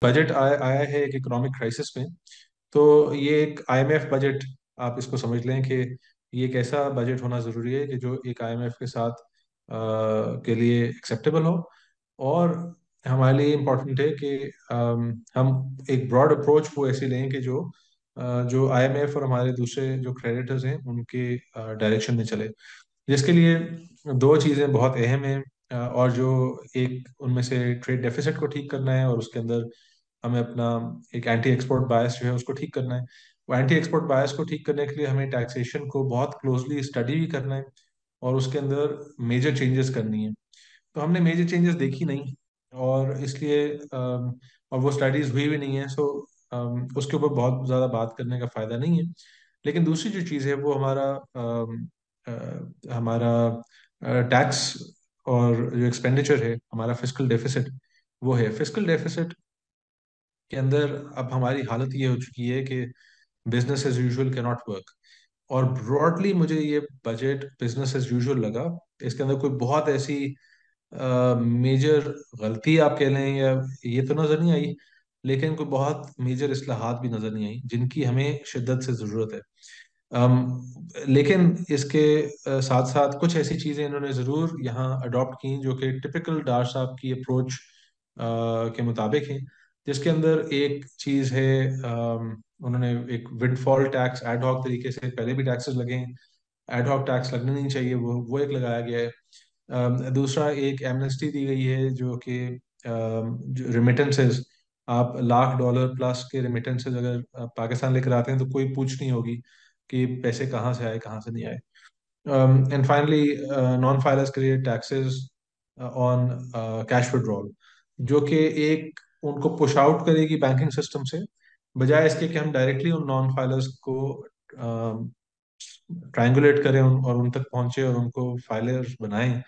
Budget आया आया है एक इकोनॉमिक क्राइसिस में। तो ये एक आईएमएफ बजट, आप इसको समझ लें कि ये एक ऐसा बजट होना ज़रूरी है कि जो एक आईएमएफ के साथ के लिए एक्सेप्टेबल हो। और हमारे लिए इम्पोर्टेंट है कि हम एक ब्रॉड अप्रोच को ऐसे लें कि जो आईएमएफ और हमारे दूसरे जो क्रेडिटर्स हैं उनके डायरेक्शन में चले। जिसके लिए दो चीज़ें बहुत अहम हैं। और जो एक उनमें से ट्रेड डेफिसिट को ठीक करना है, और उसके अंदर हमें अपना एक एंटी एक्सपोर्ट बायस जो है उसको ठीक करना है। वो एंटी एक्सपोर्ट बायस को ठीक करने के लिए हमें टैक्सेशन को बहुत क्लोजली स्टडी भी करना है, और उसके अंदर मेजर चेंजेस करनी है। तो हमने मेजर चेंजेस देखी नहीं, और इसलिए और वो स्टडीज हुई भी नहीं है। सो उसके ऊपर बहुत ज़्यादा बात करने का फ़ायदा नहीं है। लेकिन दूसरी जो चीज़ है वो हमारा टैक्स और जो एक्सपेंडिचर है, हमारा फिस्कल डेफिसिट। वो है फिस्कल डेफिसिट के अंदर अब हमारी हालत ये हो चुकी है कि business as usual can not work. और ब्रॉडली मुझे ये बजट बिजनेस एज यूजुअल लगा। इसके अंदर कोई बहुत ऐसी मेजर गलती आप कह लें या ये तो नज़र नहीं आई, लेकिन कोई बहुत मेजर इस्लाहात भी नज़र नहीं आई जिनकी हमें शिद्दत से ज़रूरत है। लेकिन इसके साथ साथ कुछ ऐसी चीज़ें इन्होंने ज़रूर यहाँ अडॉप्ट की जो कि टिपिकल डार साहब की अप्रोच के मुताबिक हैं। जिसके अंदर एक चीज़ है, उन्होंने एक विंडफॉल टैक्स एड हॉक तरीके से, पहले भी टैक्सेस लगे हैं, एड हॉक टैक्स लगने नहीं चाहिए, वो एक लगाया गया है। दूसरा एक एमनेस्टी दी गई है जो कि जो रेमिटेंसेस, आप $1,00,000 प्लस के रेमिटेंसेस अगर पाकिस्तान लेकर आते हैं तो कोई पूछ नहीं होगी कि पैसे कहाँ से आए कहाँ से नहीं आए। एंड फाइनली नॉन फाइलर्स के लिए टैक्सेस ऑन कैश विड्रॉल, जो कि एक उनको पुश आउट करेगी बैंकिंग सिस्टम से, बजाय इसके कि हम डायरेक्टली उन नॉन फाइलर्स को ट्रायंगुलेट करें और उन तक पहुंचे और उनको फाइलर्स बनाएं।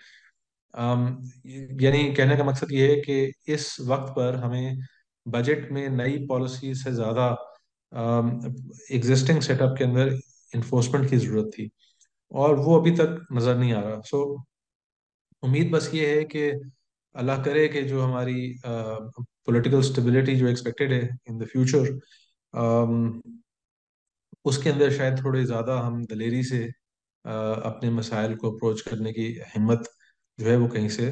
यानी कहने का मकसद ये है कि इस वक्त पर हमें बजट में नई पॉलिसी से ज़्यादा एग्जिस्टिंग सेटअप के अंदर इन्फोर्समेंट की ज़रूरत थी, और वो अभी तक नज़र नहीं आ रहा। सो उम्मीद बस ये है कि अल्लाह करे कि जो हमारी पॉलिटिकल स्टेबिलिटी जो एक्सपेक्टेड है इन द फ्यूचर, उसके अंदर शायद थोड़े ज़्यादा हम दलेरी से अपने मसाइल को अप्रोच करने की हिम्मत जो है वो कहीं से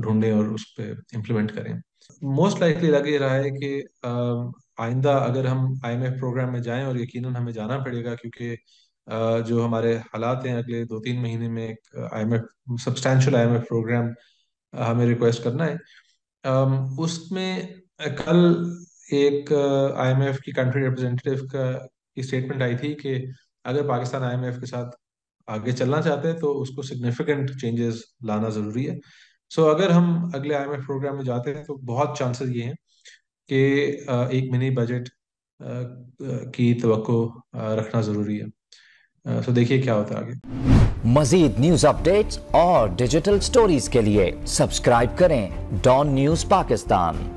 ढूंढें और उस पर इम्प्लीमेंट करें। मोस्ट लाइकली लग ये रहा है कि आइंदा अगर हम आईएमएफ प्रोग्राम में जाएं, और यकीनन हमें जाना पड़ेगा क्योंकि जो हमारे हालात हैं अगले 2-3 महीने में, एक आईएमएफ सब्सटैंशियल आईएमएफ प्रोग्राम हमें रिक्वेस्ट करना है। उसमें कल एक आईएमएफ की कंट्री रिप्रेजेंटेटिव का की स्टेटमेंट आई थी कि अगर पाकिस्तान आईएमएफ के साथ आगे चलना चाहते हैं तो उसको सिग्निफिकेंट चेंजेस लाना ज़रूरी है। सो अगर हम अगले आईएमएफ प्रोग्राम में जाते हैं तो बहुत चांसेस ये हैं कि एक मिनी बजट की तवक्को रखना ज़रूरी है। सो देखिए क्या होता है आगे। मजीद न्यूज अपडेट्स और डिजिटल स्टोरीज के लिए सब्सक्राइब करें डॉन न्यूज पाकिस्तान।